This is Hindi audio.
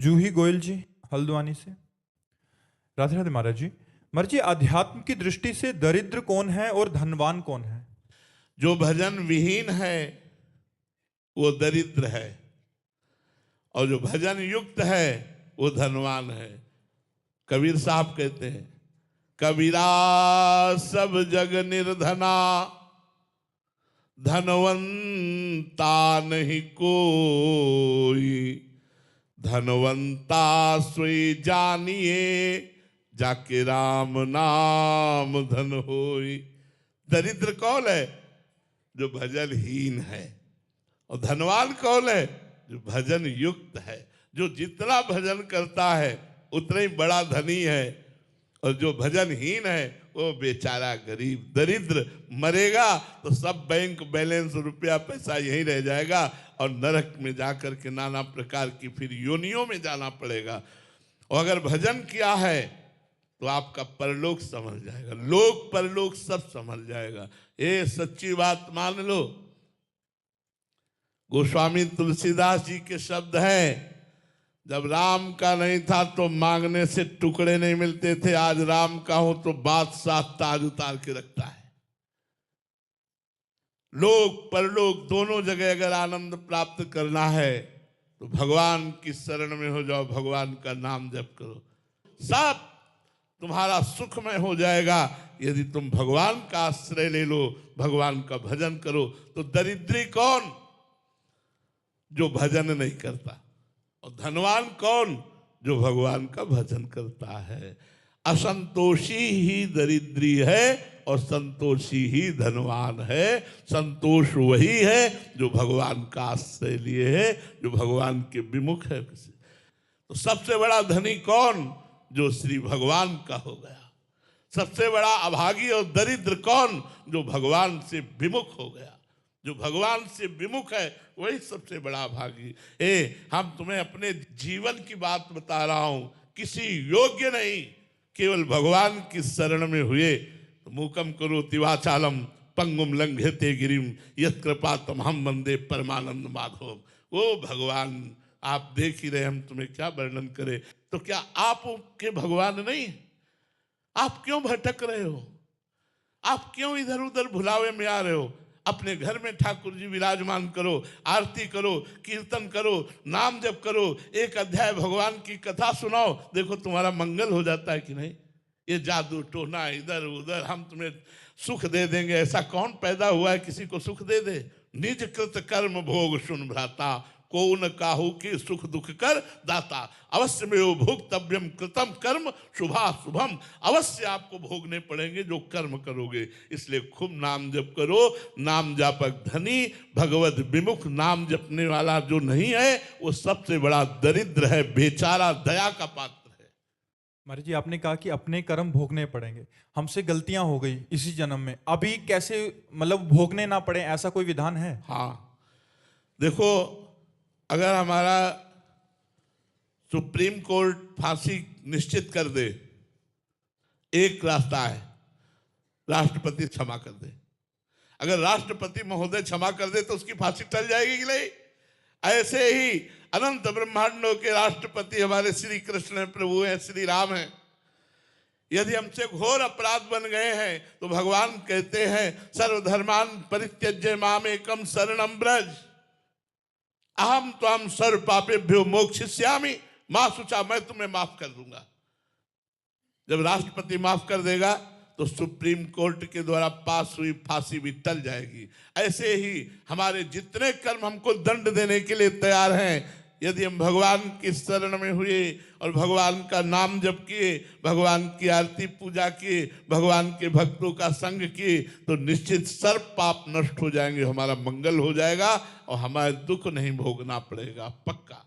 जूही गोयल जी हल्द्वानी से। राधे राधे महाराज जी। महाराज जी, अध्यात्म की दृष्टि से दरिद्र कौन है और धनवान कौन है? जो भजन विहीन है वो दरिद्र है, और जो भजन युक्त है वो धनवान है। कबीर साहब कहते हैं, कबीरा सब जग निर्धना, धनवंता नहीं कोई, धनवंता सोई जानिए, जाके राम नाम धन होई। दरिद्र कौन है? जो भजनहीन है। और धनवान कौन है? जो भजन युक्त है। जो जितना भजन करता है उतना ही बड़ा धनी है, और जो भजनहीन है वो बेचारा गरीब दरिद्र मरेगा तो सब बैंक बैलेंस रुपया पैसा यहीं रह जाएगा, और नरक में जाकर के नाना प्रकार की फिर योनियों में जाना पड़ेगा। और अगर भजन किया है तो आपका परलोक संभल जाएगा, लोक परलोक सब संभल जाएगा। ये सच्ची बात मान लो। गोस्वामी तुलसीदास जी के शब्द हैं, जब राम का नहीं था तो मांगने से टुकड़े नहीं मिलते थे, आज राम का हो तो बादशाह ताज उतार के रखता है। लोक परलोक दोनों जगह अगर आनंद प्राप्त करना है तो भगवान की शरण में हो जाओ, भगवान का नाम जप करो, सब तुम्हारा सुखमय हो जाएगा। यदि तुम भगवान का आश्रय ले लो, भगवान का भजन करो। तो दरिद्री कौन? जो भजन नहीं करता। और धनवान कौन? जो भगवान का भजन करता है। असंतोषी ही दरिद्री है और संतोषी ही धनवान है। संतोष वही है जो भगवान का आश्रय लिए है, जो भगवान के विमुख है। तो सबसे बड़ा धनी कौन? जो श्री भगवान का हो गया। सबसे बड़ा अभागी और दरिद्र कौन? जो भगवान से विमुख हो गया। जो भगवान से विमुख है वही सबसे बड़ा भागी। हम तुम्हें अपने जीवन की बात बता रहा हूं, किसी योग्य नहीं, केवल भगवान की शरण में हुए तो मूकम करोति वाचालम पंगुम लंघयते गिरिम यत् कृपा तमहं वंदे परमानंद माधव। वो भगवान आप देख ही रहे, हम तुम्हें क्या वर्णन करें। तो क्या आप के भगवान नहीं? आप क्यों भटक रहे हो? आप क्यों इधर उधर भुलावे में आ रहे हो? अपने घर में ठाकुर जी विराजमान करो, आरती करो, कीर्तन करो, नाम जप करो, एक अध्याय भगवान की कथा सुनाओ, देखो तुम्हारा मंगल हो जाता है कि नहीं। ये जादू टोना इधर उधर, हम तुम्हें सुख दे देंगे, ऐसा कौन पैदा हुआ है किसी को सुख दे दे। निज कृत कर्म भोग सुन भ्राता, को न काहू के सुख दुख कर दाता। अवश्य में वो भोक्तव्यम कृतम कर्म शुभा शुभम। अवश्य आपको भोगने पड़ेंगे जो कर्म करोगे। इसलिए खूब नाम जप करो। नाम जापक धनी, भगवत विमुख नाम जपने वाला जो नहीं है वो सबसे बड़ा दरिद्र है, बेचारा, दया का पात्र है। महाराज जी, आपने कहा कि अपने कर्म भोगने पड़ेंगे। हमसे गलतियां हो गई इसी जन्म में, अभी कैसे मतलब भोगने ना पड़े, ऐसा कोई विधान है? हाँ देखो, अगर हमारा सुप्रीम कोर्ट फांसी निश्चित कर दे, एक रास्ता है, राष्ट्रपति क्षमा कर दे। अगर राष्ट्रपति महोदय क्षमा कर दे तो उसकी फांसी टल जाएगी कि नहीं? ऐसे ही अनंत ब्रह्मांडों के राष्ट्रपति हमारे श्री कृष्ण प्रभु हैं, श्री राम हैं। यदि हमसे घोर अपराध बन गए हैं तो भगवान कहते हैं, सर्वधर्मान परित्यज्य माम एकम शरणम ब्रज, अहम त्वाम सर्व पापेभ्यो मोक्षयिष्यामि मां शुचा, मैं तुम्हें माफ कर दूंगा। जब राष्ट्रपति माफ कर देगा तो सुप्रीम कोर्ट के द्वारा पास हुई फांसी भी टल जाएगी। ऐसे ही हमारे जितने कर्म हमको दंड देने के लिए तैयार हैं, यदि हम भगवान की शरण में हुए और भगवान का नाम जप किए, भगवान की आरती पूजा किए, भगवान के भक्तों का संग किए, तो निश्चित सर्व पाप नष्ट हो जाएंगे, हमारा मंगल हो जाएगा और हमारे दुख नहीं भोगना पड़ेगा, पक्का।